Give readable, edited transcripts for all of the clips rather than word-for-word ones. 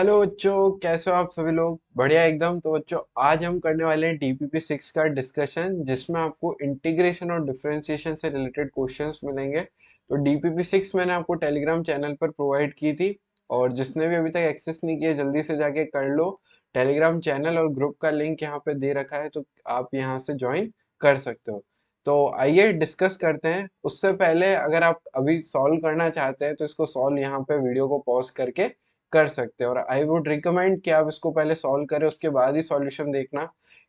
Hello बच्चों, कैसे हो आप सभी लोग? बढ़िया एकदम। तो बच्चों, आज हम करने वाले हैं डीपीपी 6 का डिस्कशन, जिसमें आपको इंटीग्रेशन और डिफरेंशिएशन से रिलेटेड क्वेश्चंस मिलेंगे। तो डीपीपी 6 मैंने आपको टेलीग्राम चैनल पर प्रोवाइड की थी, और जिसने भी अभी तक एक्सेस नहीं किया जल्दी से जाके कर लो। टेलीग्राम चैनल और ग्रुप का लिंक यहाँ पे दे रखा है, तो आप यहाँ से ज्वाइन कर सकते हो। तो आइए डिस्कस करते हैं। उससे पहले अगर आप अभी सॉल्व करना चाहते हैं तो इसको सॉल्व यहाँ पे वीडियो को पॉज करके कर सकते हैं, और आई वुड रिकमेंड कि आप इसको पहले सॉल्व करें, उसके बाद ही सॉल्यूशन देखना।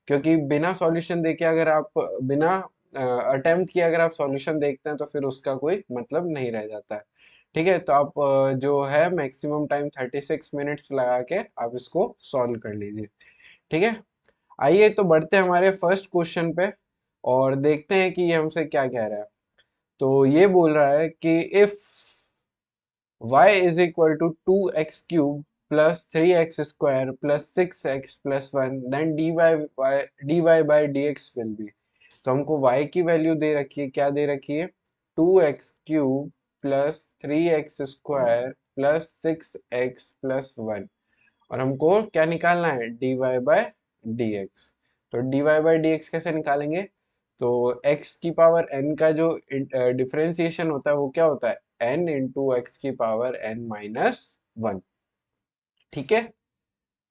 क्योंकि बिना सॉल्यूशन देखे अगर आप बिना अटेम्प्ट किए अगर आप सॉल्यूशन देखते हैं तो फिर उसका कोई मतलब नहीं रह जाता है। ठीक है, तो आप जो है मैक्सिमम टाइम 36 मिनट्स लगा के आप इसको सॉल्व कर लीजिए। ठीक है, आइए तो बढ़ते हैं हमारे फर्स्ट क्वेश्चन पे, और देखते हैं कि ये हमसे क्या कह रहा है। तो ये बोल रहा है कि if y is equal to 2x cube plus 3x square plus 6x plus 1, then dy by dx will be। तो हमको y की वैल्यू दे रखी है, क्या दे रखी है? 2x cube plus 3x square plus 6x plus 1, और हमको क्या निकालना है? dy by dx। तो dy बाय dx कैसे निकालेंगे? तो x की पावर n का जो डिफरेंशिएशन होता है वो क्या होता है? n इंटू एक्स की पावर n माइनस 1। ठीक है,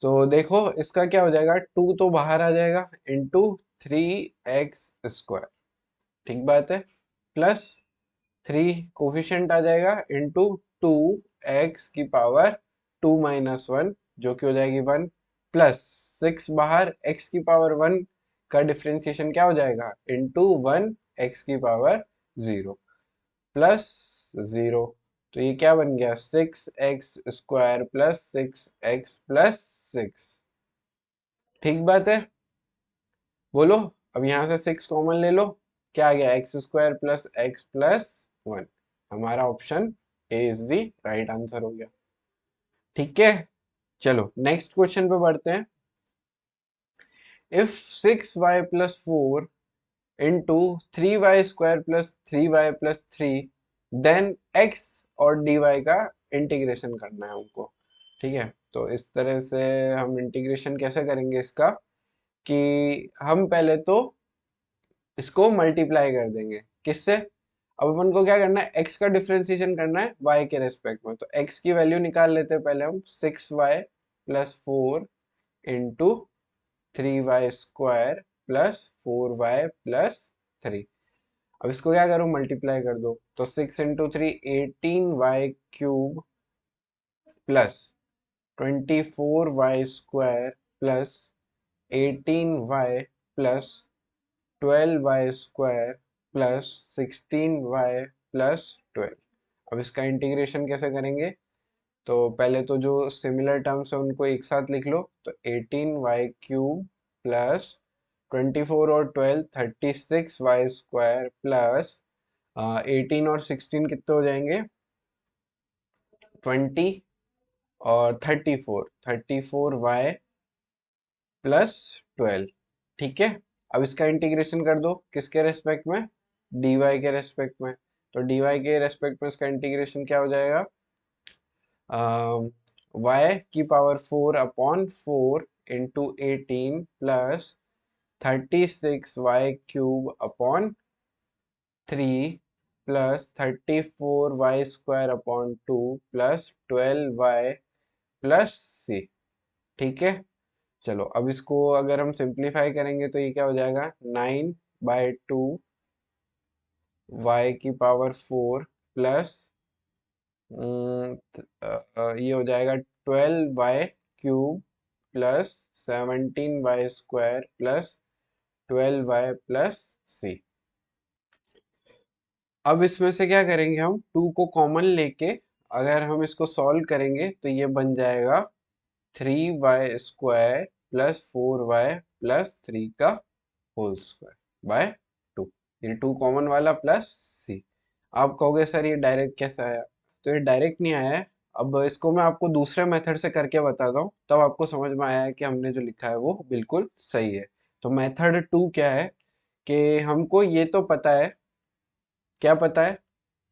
तो देखो इसका क्या हो जाएगा, 2 तो बाहर आ जाएगा इंटू 3x स्क्वायर। ठीक बात है, प्लस 3 कोफिशिएंट आ जाएगा इंटू 2x की पावर 2 माइनस 1, जो कि हो जाएगी 1, प्लस 6 बाहर, x की पावर 1 का डिफरेंशिएशन क्या हो जाएगा? इंटू 1 x की पावर 0 प्लस 0। तो ये क्या बन गया? 6x square plus 6x plus 6। ठीक बात है, बोलो। अब यहाँ से 6 कॉमन ले लो, क्या आ गया? X square plus x plus 1। हमारा option A is the right answer हो गया। ठीक है, चलो नेक्स्ट क्वेश्चन पे बढ़ते हैं। If 6y plus 4 into 3y square plus 3y plus 3, then x और dy का इंटीग्रेशन करना है हमको। ठीक है, तो इस तरह से हम इंटीग्रेशन कैसे करेंगे इसका, कि हम पहले तो इसको मल्टीप्लाई कर देंगे किससे? अब अपन को क्या करना है? x का डिफरेंशिएशन करना है y के रेस्पेक्ट में। तो x की वैल्यू निकाल लेते हैं पहले हम। 6y plus 4 into 3y square plus 4y plus 3। अब इसको क्या करो? मल्टीप्लाई कर दो। तो 6 into 3 18y cube plus 24y square plus 18y plus 12y square plus 16y plus 12। अब इसका इंटीग्रेशन कैसे करेंगे? तो पहले तो जो सिमिलर टर्म्स है उनको एक साथ लिख लो। तो 18y क्यूब प्लस 24 और 12 36y स्क्वायर प्लस 18 और 16 कितने हो जाएंगे? 20 और 34y प्लस 12। ठीक है, अब इसका इंटीग्रेशन कर दो किसके रेस्पेक्ट में? dy के रेस्पेक्ट में। तो dy के रेस्पेक्ट में इसका इंटीग्रेशन क्या हो जाएगा? y की power 4 upon 4 into 18 plus 36y cube upon 3 plus 34y square upon 2 plus 12y plus c। ठीक है, चलो अब इसको अगर हम सिंप्लीफाई करेंगे तो ये क्या हो जाएगा? 9/2 y की पावर 4 प्लस ये हो जाएगा 12y cube plus 17y square plus 12y plus c। अब इसमें से क्या करेंगे हम? 2 को कॉमन लेके अगर हम इसको सॉल्व करेंगे तो ये बन जाएगा 3y square plus 4y plus 3 का होल स्क्वायर बाय 2। ये 2 कॉमन वाला प्लस सी। आप कहोगे सर ये डायरेक्ट कैसे आया? तो ये डायरेक्ट नहीं आया है। अब इसको मैं आपको दूसरे मेथड से करके बताता हूँ, तब आपको समझ में आया है कि हमने जो लिखा है वो बिल्कुल सही है। तो मेथड 2 क्या है कि हमको ये तो पता है, क्या पता है?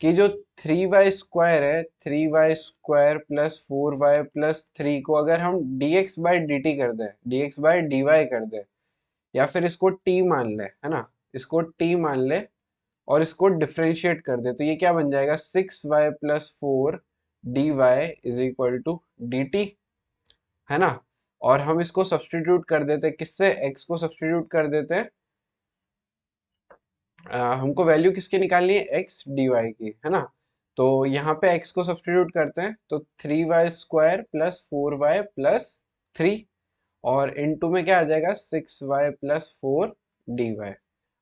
कि जो 3y² है, 3y² प्लस 4y+3 को अगर हम dx/dt कर दें, dx/dy कर दें, या फिर इसको t मान ले, है ना, इसको t मान ले और इसको डिफ्रेंशिएट कर दे, तो ये क्या बन जाएगा, 6y+4 dy = dt, है ना। और हम इसको सब्स्टिट्यूट कर देते, किससे, x को सब्स्टिट्यूट कर देते, हमको वैल्यू किसकी निकालनी है, x dy की, है ना। तो यहाँ पे x को सब्स्टिट्यूट करते हैं, तो 3y² प्लस 4y+3, और इनटू में क्या आ जाएगा, 6y+4 dy।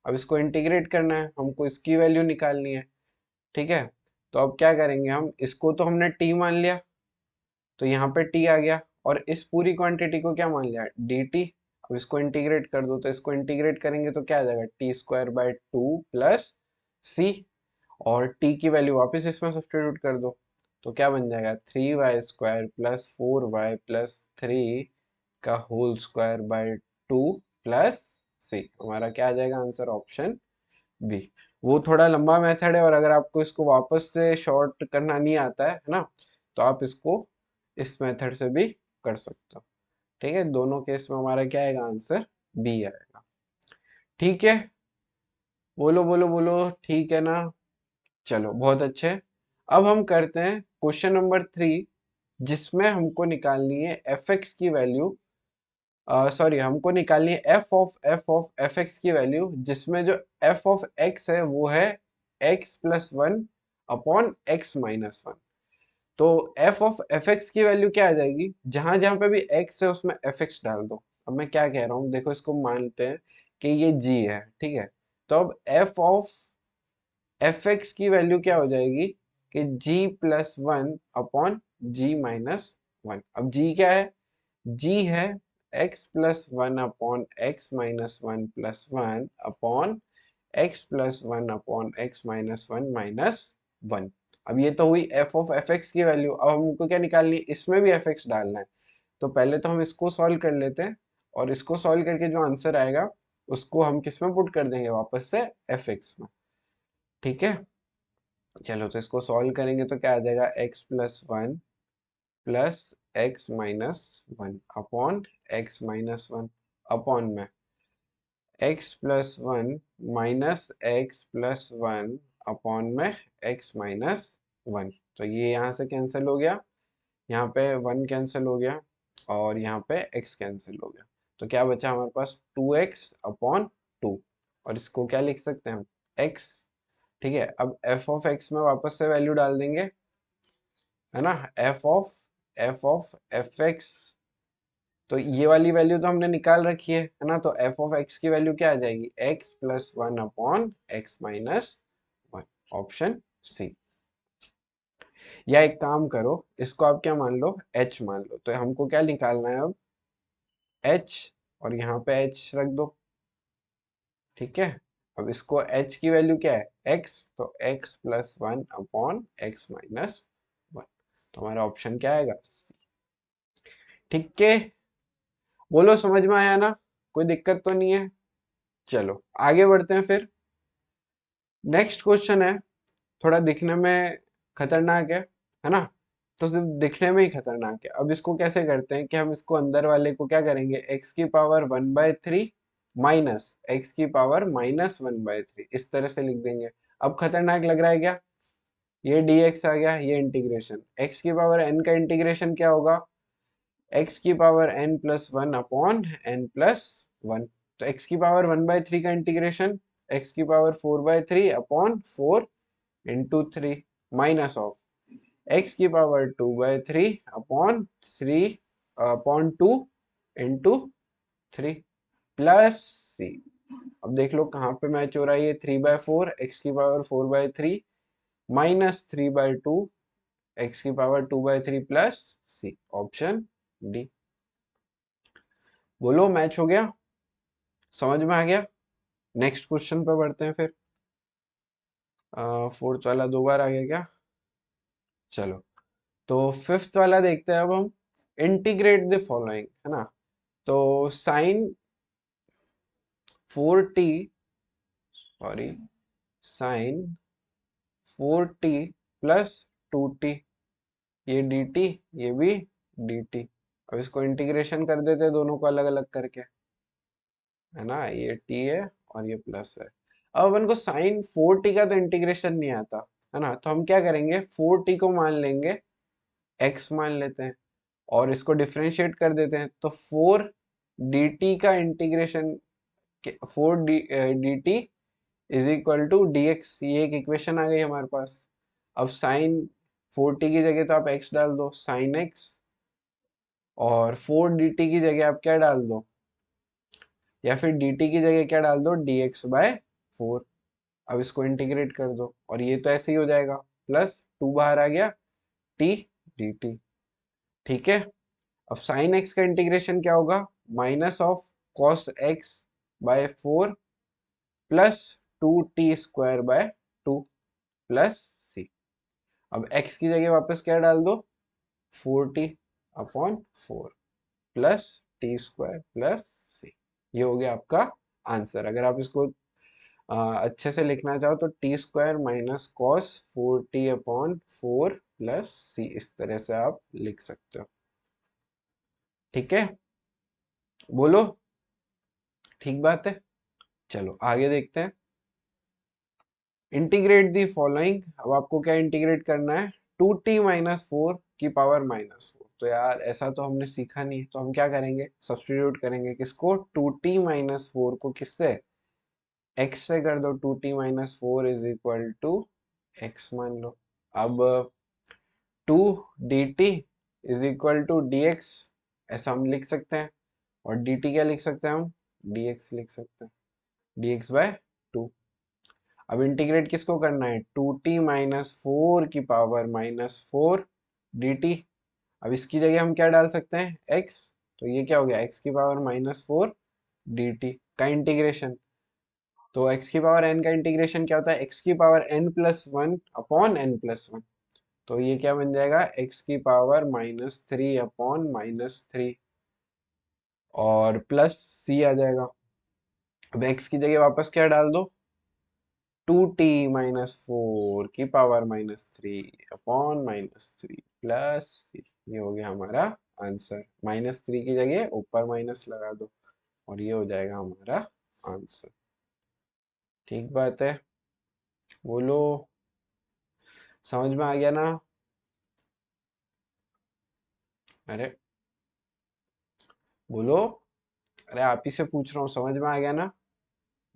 अब इसको इंटीग्रेट करना है, हमको इसकी वैल्यू निकालनी है, ठीक है। तो अब क्या करेंगे, हम इसको तो हमने t मान लिया, तो यहाँ पे t आ गया, और इस पूरी क्वांटिटी को क्या मान लिया, dt। अब इसको इंटीग्रेट कर दो, तो इसको इंटीग्रेट करेंगे तो क्या आ जाएगा, t² 2 प्लस c, और t की वैल्यू वापस इसमें सब्स्टिट्यूट कर दो, तो क्या बन जाएगा, 3y² प्लस 4y+3 का whole square by 2 plus c। हमारा क्या आ जाएगा आंसर, ऑप्शन बी। वो थोड़ा लंबा मेथड है, और अगर आपको इसको वापस से शॉर्ट करना नहीं आता है ना, तो आप इसको इस मेथड से भी कर सकते हो, ठीक है। दोनों केस में हमारा क्या आएगा आंसर, बी आएगा, ठीक है। बोलो बोलो बोलो, ठीक है ना। चलो बहुत अच्छे। अब हम करते हैं क्वेश्चन नंबर 3, जिसमें हमको निकालनी है एफ एक्स की वैल्यू, सॉरी, हमको निकालनी है एफ एक्स की वैल्यू, जिसमें जो एफ ऑफ एक्स है वो है x+1 अपॉन x-1। तो एफ ऑफ एफ एक्स की वैल्यू क्या आ जाएगी, जहां जहां पे भी x है उसमें एफ एक्स डाल दो। अब मैं क्या कह रहा हूँ, देखो इसको मानते हैं कि ये g है, ठीक है। तो अब एफ ऑफ एफ एक्स की वैल्यू क्या हो जाएगी, कि g+1 अपॉन g-1। अब g क्या है, g है x+1 upon x-1+1 upon x+1 upon x-1 -1। अब ये तो हुई एफ ऑफ एफ एक्स की वैल्यू। अब हमको क्या निकालनी है, इसमें भी एफ एक्स डालना है, तो पहले तो हम इसको सॉल्व कर लेते हैं, और इसको सॉल्व करके जो आंसर आएगा उसको हम किस में पुट कर देंगे, वापस से एफ एक्स में, ठीक है। चलो तो इसको सॉल्व करेंगे तो क्या आ जाएगा, x+1 plus x-1 upon x-1 upon में x+1 -x+1 अपॉन में x-1। तो ये यहाँ से कैंसिल हो गया, यहाँ पे 1 कैंसिल हो गया, और यहाँ पे x कैंसिल हो गया, तो क्या बचा हमारे पास, 2x अपॉन 2, और इसको क्या लिख सकते हैं हम, x, ठीक है। अब f ऑफ x में वापस से वैल्यू डाल देंगे, है ना, एफ ऑफ एफ एक्स, तो ये वाली वैल्यू तो हमने निकाल रखी है ना, तो एफ ऑफ एक्स की वैल्यू क्या आ जाएगी, x+1 upon x-1, option C. या एक काम करो, इसको आप क्या मान लो, h मान लो, तो हमको क्या निकालना है अब, h, और यहाँ पे h रख दो, ठीक है। अब इसको h की वैल्यू क्या है, x, तो x+1 अपॉन x-1, तो हमारा ऑप्शन क्या आएगा, C। ठीक है, बोलो समझ में आया ना, कोई दिक्कत तो नहीं है। चलो आगे बढ़ते हैं फिर। नेक्स्ट क्वेश्चन है, थोड़ा दिखने में खतरनाक है ना, तो सिर्फ दिखने में ही खतरनाक है। अब इसको कैसे करते हैं, कि हम इसको अंदर वाले को क्या करेंगे, x⁻1/3 माइनस x⁻−1/3, इस तरह से लिख देंगे। अब खतरनाक लग रहा है क्या, ये dx आ गया, ये इंटीग्रेशन, x⁻n का इंटीग्रेशन क्या होगा, x⁻n+1 अपॉन n+1। तो x⁻1/3 का integration x⁻4/3 upon 4 into 3, minus of x⁻2/3 upon 3 upon 2 into 3 plus c। अब देख लो कहाँ पे मैच हो रहा है, ये 3/4 x⁻4/3 -3/2 x⁻2/3 plus c, option D. बोलो मैच हो गया, समझ में आ गया। नेक्स्ट क्वेश्चन पे बढ़ते हैं फिर। फोर्थ वाला दो बार आ गया क्या, चलो तो फिफ्थ वाला देखते हैं अब हम। इंटीग्रेट द फॉलोइंग, है ना, तो sign 4t, sorry, sign 4t plus 2t, ये dt, ये भी dt। अब इसको इंटीग्रेशन कर देते हैं दोनों को अलग अलग करके, है ना, ये t है और ये प्लस है। अब अपन को साइन 4t का तो इंटीग्रेशन नहीं आता, है ना, तो हम क्या करेंगे, 4t को मान लेंगे x मान लेते हैं और इसको डिफरेंशिएट कर देते हैं, तो 4 dt का integration, 4 dt is equal to dx, ये एक इक्वेशन आ गई हमारे पास। अब साइन 4t की जगह तो आप x डाल दो, साइन x, और 4 dt की जगह आप क्या डाल दो, या फिर dt की जगह क्या डाल दो, dx बाय 4। अब इसको इंटीग्रेट कर दो और ये तो ऐसे ही हो जाएगा, प्लस 2 बाहर आ गया, t dt। ठीक है, अब साइन x का इंटीग्रेशन क्या होगा, minus of cos x by 4 plus 2t² by 2 plus c। अब x की जगह वापस क्या डाल दो, 4t/4 plus t² plus c। ये हो गया आपका आंसर। अगर आप इसको अच्छे से लिखना चाहो तो t² minus cos 4t/4 plus सी, इस तरह से आप लिख सकते हो। ठीक है, बोलो, ठीक बात है। चलो आगे देखते हैं। इंटीग्रेट दी फॉलोइंग, अब आपको क्या इंटीग्रेट करना है, 2t-4 की पावर -4। तो यार ऐसा तो हमने सीखा नहीं, तो हम क्या करेंगे, सब्स्टिट्यूट करेंगे किसको, 2t-4 को किससे, x से कर दो, 2t-4 is equal to x मान लो। अब 2 dt is equal to dx, ऐसा हम लिख सकते हैं, और dt क्या लिख सकते हैं हम, dx लिख सकते हैं, dx/2। अब इंटीग्रेट किसको करना है, 2t-4 की पावर -4 dt। अब इसकी जगह हम क्या डाल सकते हैं, x, तो ये क्या हो गया, x की पावर -4 dt का इंटीग्रेशन। तो x की पावर n का इंटीग्रेशन क्या होता है, x की पावर n+1/n+1। तो ये क्या बन जाएगा, x की पावर -3/-3 और प्लस c आ जाएगा। अब x की जगह वापस क्या डाल दो, 2t-4 की पावर -3/-3 प्लस c। ये हो गया हमारा आंसर। -3 की जगह ऊपर माइनस लगा दो और ये हो जाएगा हमारा आंसर। ठीक बात है, बोलो, समझ में आ गया ना, अरे बोलो, अरे आप ही से पूछ रहा हूँ, समझ में आ गया ना,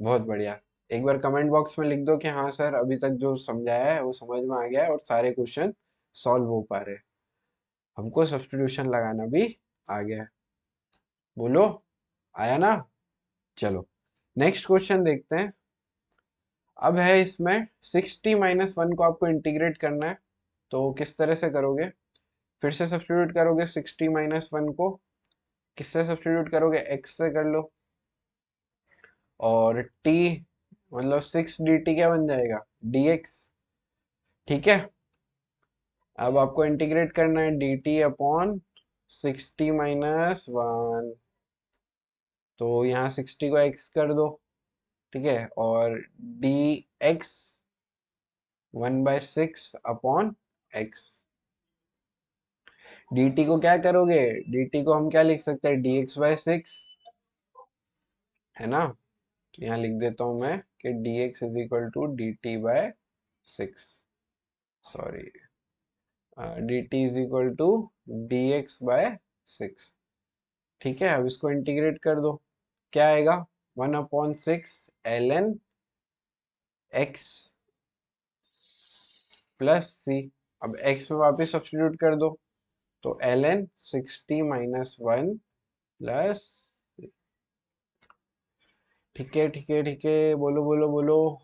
बहुत बढ़िया। एक बार कमेंट बॉक्स में लिख दो कि हाँ सर, अभी तक जो समझाया है वो समझ में आ गया है और सारे क्वेश्चन सॉल्व हो पा रहे हैं, हमको सब्स्टिट्यूशन लगाना भी आ गया है। बोलो, आया ना। चलो नेक्स्ट क्वेश्चन देखते हैं। अब है इसमें 60-1 को आपको इंटीग्रेट करना है, तो किस तरह से करोगे, फिर से सब्स्टिट्यूट करोगे 60-1 को, किससे सब्स्टिट्यूट करोगे, x से कर लो, और t मतलब 6 dt क्या बन जाएगा, dx। ठीक है, अब आपको इंटीग्रेट करना है dt/60-1, तो यहाँ 60 को x कर दो, ठीक है, और dx 1/6/x। dt को क्या करोगे, dt को हम क्या लिख सकते हैं, dx/6, है ना, तो यहाँ लिख देता हूँ मैं कि dx is equal to dt/6, sorry, dt is equal to dx/6। ठीक है, अब इसको इंटीग्रेट कर दो, क्या आएगा, 1/6 ln x प्लस c। अब x में वापस सब्स्टिट्यूट कर दो, तो ln 60-1 प्लस, ठीक है ठीक है ठीक है, बोलो बोलो बोलो,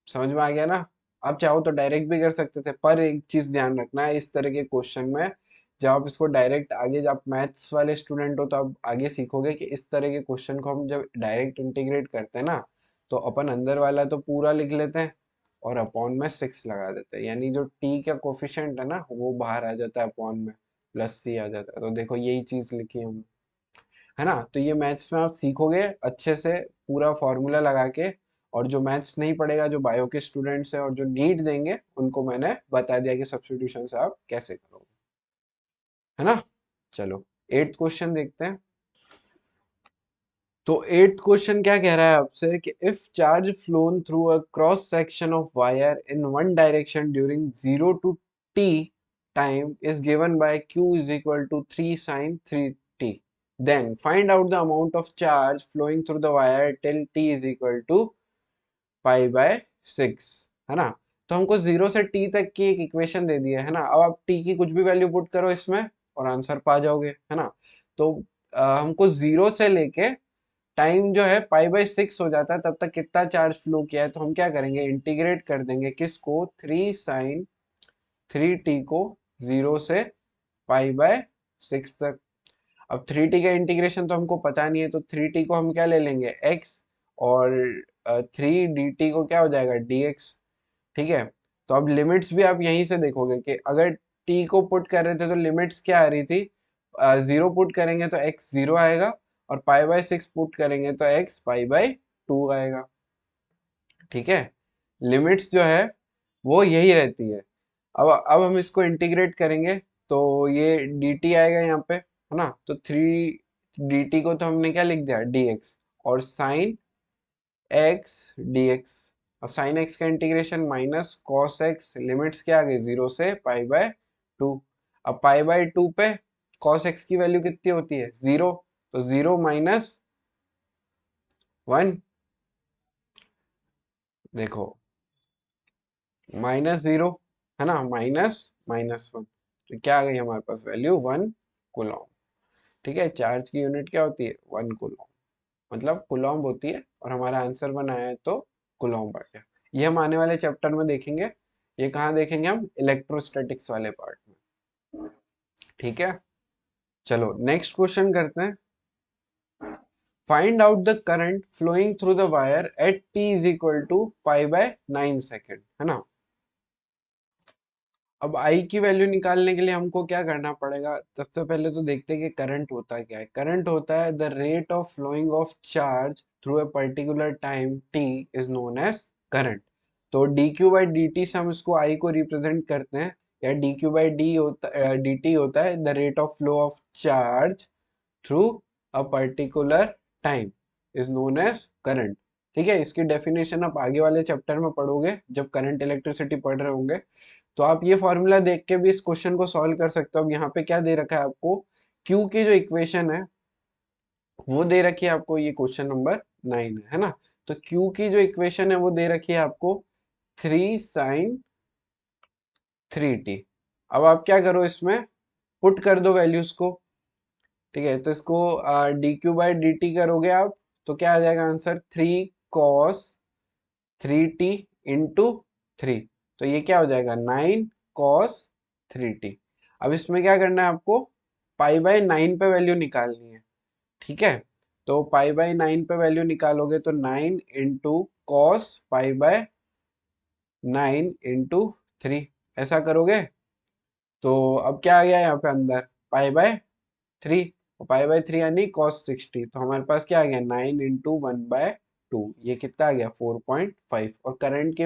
समझ में आ गया ना। आप चाहो तो डायरेक्ट भी कर सकते थे, पर एक चीज ध्यान रखना है, इस तरह के क्वेश्चन में जब आप इसको डायरेक्ट, आगे जब आप मैथ्स वाले स्टूडेंट हो तो आप आगे सीखोगे कि इस तरह के क्वेश्चन को हम जब डायरेक्ट इंटीग्रेट करते हैं ना, तो अपन अंदर वाला तो पूरा लिख लेते हैं और अपॉन में 6 लगा देते हैं, यानी जो टी का कोफिशिएंट है ना वो बाहर आ जाता है अपॉन में, प्लस सी आ जाता है। तो देखो यही चीज लिखी है हमने, है ना, तो ये मैथ्स में आप सीखोगे अच्छे से पूरा फॉर्मूला लगा के, और जो मैथ्स नहीं पढ़ेगा, जो बायो के स्टूडेंट्स हैं और जो नीट देंगे, उनको मैंने बता दिया कि सब्स्टिट्यूशन से आप कैसे करोगे, है ना। चलो 8th क्वेश्चन देखते हैं। तो 8th क्वेश्चन क्या कह रहा है आपसे कि if charge flown through a cross section of wire in one direction during 0 to t time is given by q is equal to 3 sin 3t, then find out the amount of charge flowing through the wire till t is equal to pi by 6, है ना। तो हमको 0 से t तक की एक equation दे दी है ना। अब आप t की कुछ भी वैल्यू पुट करो इसमें और आंसर पा जाओगे, है ना। तो हमको 0 से लेके टाइम जो है पाई बाय 6 हो जाता है, तब तक कितना चार्ज फ्लो किया है। तो हम क्या करेंगे, इंटीग्रेट कर देंगे किसको, 3 sin 3t को 0 से पाई बाय 6 तक। अब 3t का इंटीग्रेशन तो हमको पता नहीं है, तो 3t को हम क्या ले लेंगे, x, और 3dt को क्या हो जाएगा, dx। ठीक है। तो अब लिमिट्स भी आप यहीं से देखोगे कि अगर t को पुट कर रहे थे तो लिमिट्स क्या आ रही थी, 0 पुट करेंगे तो x 0 आएगा, और पाई बाय 6 पुट करेंगे तो x पाई बाय 2 आएगा। ठीक है। लिमिट्स जो है वो यही रहती है। अब हम इसको इंटीग्रेट करेंगे तो ये dt आएगा यहाँ पे, है ना। तो 3dt को तो हमने क्या लिख दिया, dx, और साइन x dx। अब साइन x का integration minus cos x, limits क्या आ गई, 0 से पाई बाय 2। अब पाई बाय 2 पे कॉस x की वैल्यू कितनी होती है, 0। तो 0 माइनस 1, देखो -0, है ना, माइनस -1। तो क्या आ गई हमारे पास वैल्यू, 1 कूलॉम। ठीक है। चार्ज की यूनिट क्या होती है, 1 कूलॉम, मतलब कूलॉम होती है, और हमारा आंसर बनाया है तो कूलॉम आ गया। ये हम आने वाले चैप्टर में देखेंगे। ये कहाँ देखेंगे हम, इलेक्ट्रोस्टैटिक्स वाले पार्ट में। ठीक है। चलो नेक्स्ट क्वेश्चन करते हैं। Find out the current flowing through the wire at t is equal to pi by 9 second, है ना। अब I की वैल्यू निकालने के लिए हमको क्या करना पड़ेगा, सबसे पहले तो देखते हैं कि करंट होता है क्या है। करंट होता है the rate of flowing of charge through a particular time t is known as current. तो dq बाई dt से हम इसको I को रिप्रेजेंट करते हैं, या dq बाई dt होता है the rate of flow of charge through a particular time is known as current. ठीक है। इसकी डेफिनेशन आप आगे वाले चैप्टर में पढ़ोगे जब करंट इलेक्ट्रिसिटी पढ़ रहे होंगे। तो आप ये फॉर्मूला देख के भी इस क्वेश्चन को सॉल्व कर सकते हो। अब यहाँ पे क्या दे रखा है आपको, क्यू की जो इक्वेशन है वो दे रखी है आपको, ये क्वेश्चन नंबर 9 है ना। तो क्यू की जो इक्वेशन है वो दे रखी है आपको 3 sin 3t। अब आप क्या करो, इसमें पुट कर दो वैल्यूज को। ठीक है। तो इसको D Q by D T करोगे आप, तो क्या आ जाएगा आंसर, 3 cos 3t इंटू 3। तो ये क्या हो जाएगा, 9 cos 3t। अब इसमें क्या करना है आपको, पाई बाय 9 पे वैल्यू निकालनी है। ठीक है। तो पाई बाय 9 पे वैल्यू निकालोगे तो 9 into cos pi by 9 into 3, ऐसा करोगे। तो अब क्या आ गया यहाँ पे अंदर, पाई बाय 3, पाई बाय 3 यानी cos 60। तो हमारे पास क्या आ गया, 9 इंटू 1/2, ये कितना आ गया, 4.5। और करंट की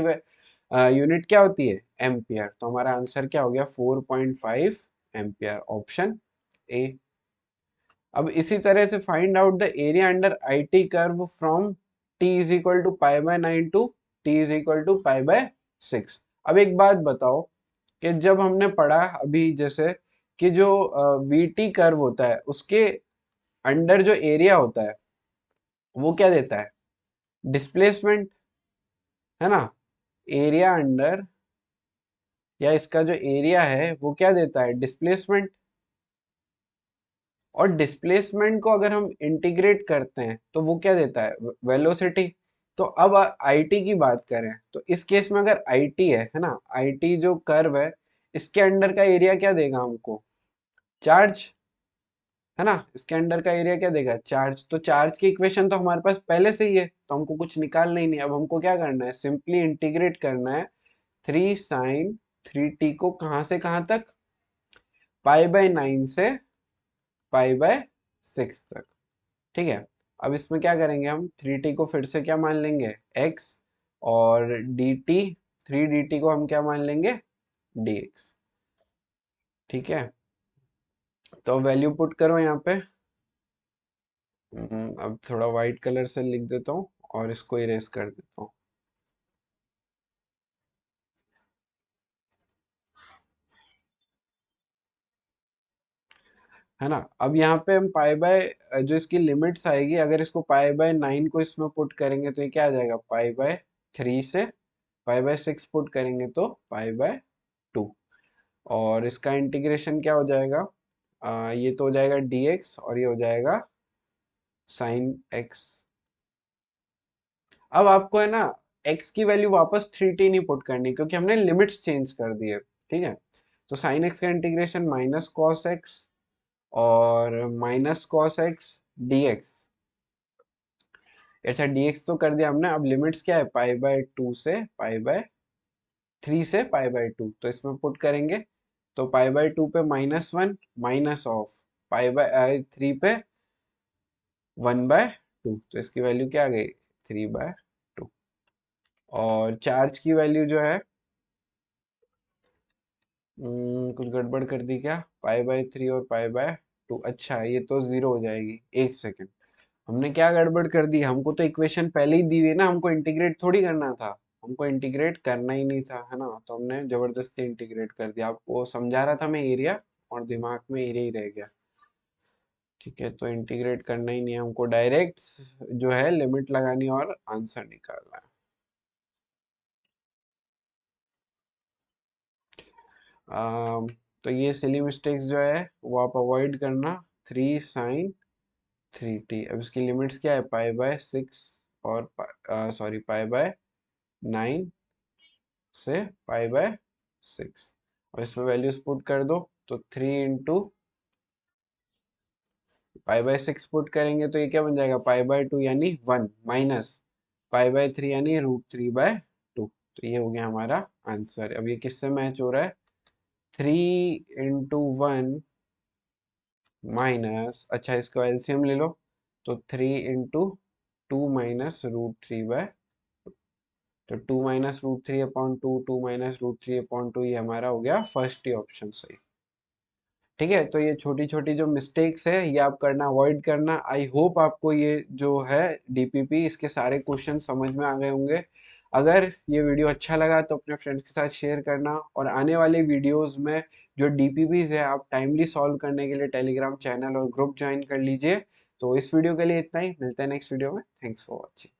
यूनिट क्या होती है, एम्पियर। तो हमारा आंसर क्या हो गया, 4.5 एम्पियर, ऑप्शन ए। अब इसी तरह से find out the area under I T curve from t is equal to pi by 9 to t is equal to pi by 6। अब एक बात बताओ कि जब हमने पढ़ा अभी जैसे कि जो वी टी कर्व होता है उसके अंडर जो एरिया होता है वो क्या देता है, डिस्प्लेसमेंट, है ना। एरिया अंडर, या इसका जो एरिया है वो क्या देता है, डिस्प्लेसमेंट। और डिस्प्लेसमेंट को अगर हम इंटीग्रेट करते हैं तो वो क्या देता है, वेलोसिटी। तो अब आईटी की बात करें तो इस केस में अगर आईटी है ना, आईटी जो कर्व है इसके अंडर का एरिया क्या देगा हमको, चार्ज, है ना। इसके अंडर का एरिया क्या देगा, चार्ज। तो चार्ज की इक्वेशन तो हमारे पास पहले से ही है, तो हमको कुछ निकालना ही नहीं। अब हमको क्या करना है, सिंपली इंटीग्रेट करना है 3 sin 3t को कहां से कहां तक, पाई बाय 9 से पाई बाय 6 तक। ठीक है। अब इसमें क्या करेंगे हम, 3t को फिर से क्या मान लेंगे, x, और डी टी, 3 dt को हम क्या मान लेंगे, dx। ठीक है, तो वैल्यू पुट करो यहाँ पे। अब थोड़ा वाइट कलर से लिख देता हूँ और इसको इरेज कर देता हूँ। है ना, अब यहाँ पे हम पाई बाय, जो इसकी लिमिट्स आएगी, अगर इसको पाई बाय 9 को इसमें पुट करेंगे तो ये क्या आ जाएगा, पाई बाय 3 से पाई बाय 6 पुट करेंगे तो पाई बाय 2। और इसका इंटीग्रेशन क्या हो जाएगा, ये तो हो जाएगा dx और ये हो जाएगा साइन x। अब आपको है ना x की वैल्यू वापस 3t नहीं पुट करनी, क्योंकि हमने लिमिट्स चेंज कर दिए। ठीक है, तो साइन x का इंटीग्रेशन माइनस कॉस x और माइनस कॉस एक्स dx। अच्छा, dx तो कर दिया हमने, अब लिमिट्स क्या है, पाई बाय 2 से पाई बाय 3 से पाई बाय 2, तो इसमें पुट करेंगे तो पाई बाय 2 पे -1 माइनस ऑफ पाई बाय 3 पे 1/2, तो इसकी वैल्यू क्या आ गई, 3/2। और चार्ज की वैल्यू जो है, कुछ गड़बड़ कर दी क्या, पाई बाय 3 और पाई बाय 2, अच्छा ये तो जीरो हो जाएगी। एक सेकेंड, हमने क्या गड़बड़ कर दी, हमको तो इक्वेशन पहले ही दी हुई है ना, हमको इंटीग्रेट थोड़ी करना था, हमको इंटीग्रेट करना ही नहीं था, है ना, तो हमने जबरदस्ती इंटीग्रेट कर दिया। आपको समझा रहा था मैं एरिया, और दिमाग में एरिया ही रह गया। ठीक है, तो इंटीग्रेट करना ही नहीं है हमको, डायरेक्ट जो है लिमिट लगानी और आंसर निकालना है। तो ये सिली मिस्टेक्स जो है वो आप अवॉइड करना। 3 sin 3t, अब इसकी लिमिट्स क्या है, पाई बाय 6 और सॉरी पाई बाय 9 से पाई बाय 6। और इसमें वैल्यूज पुट कर दो, तो 3 इंटू पाई बाय 6 पुट करेंगे तो ये क्या बन जाएगा, पाई बाय 2 यानी 1 माइनस पाई बाय 3 यानी √3/2। तो ये हो गया हमारा आंसर। अब ये किससे मैच हो रहा है, 3 इंटू 1 माइनस, अच्छा इसका एलसीएम ले लो, तो 3 इंटू 2 माइनस √3/, तो 2 - √3/2, 2 - √3/2, ये हमारा हो गया फर्स्ट ही ऑप्शन सही। ठीक है, तो ये छोटी छोटी जो मिस्टेक्स है ये आप करना अवॉइड करना। आई होप आपको ये जो है डीपीपी, इसके सारे क्वेश्चन समझ में आ गए होंगे। अगर ये वीडियो अच्छा लगा तो अपने फ्रेंड्स के साथ शेयर करना, और आने वाले वीडियोस में जो डीपीपीज है आप टाइमली सॉल्व करने के लिए टेलीग्राम चैनल और ग्रुप ज्वाइन कर लीजिए। तो इस वीडियो के लिए इतना ही, मिलते हैं नेक्स्ट वीडियो में। Thanks for watching.